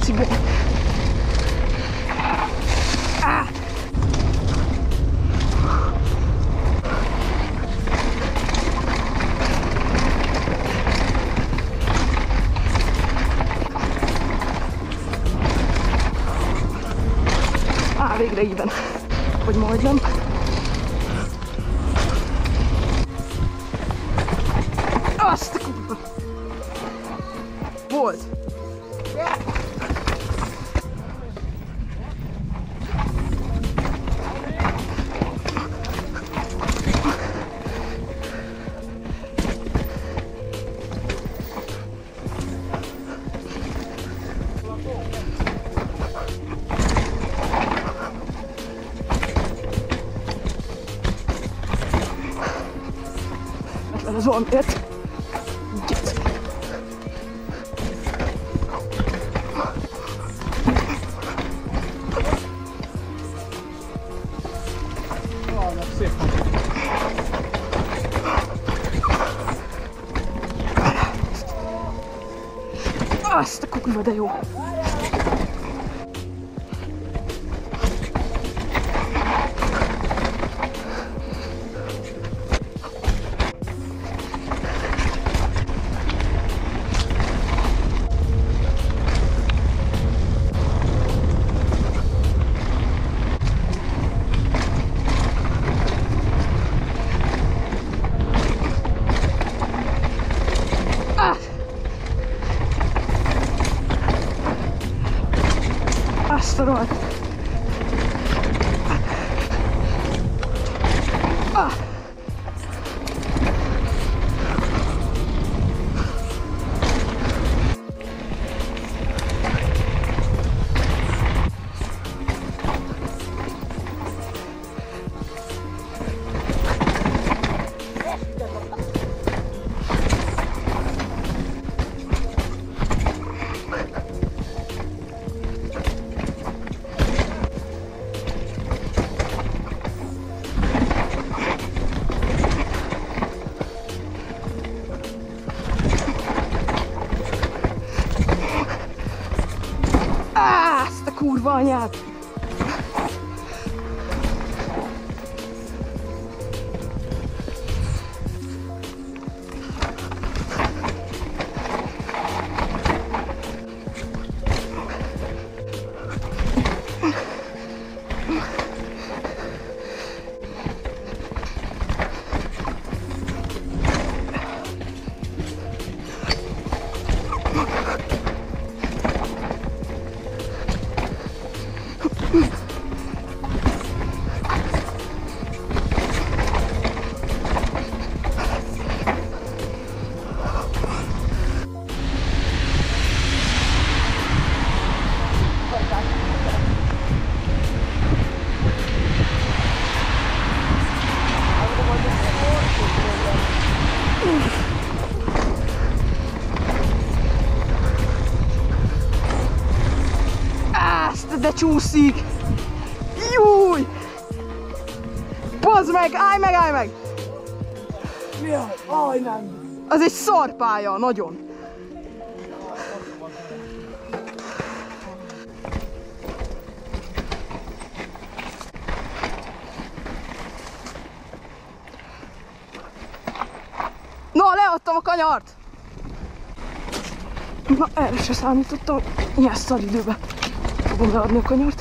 cigony. Végre íven, vagy majdnem. Azt a kurva! Volt! Ez valamiért. Gyert. Azt a kurva, de jó. Azt a rohadt. Azt a kurva anyát! De csúszik! Júj! Bazd meg! Állj meg, állj meg! Mi a? Állj nem! Az egy szarpálya, nagyon! Na, leadtam a kanyart! Na, erre se számítottam, ilyen szar időben fogom leadni a kanyart.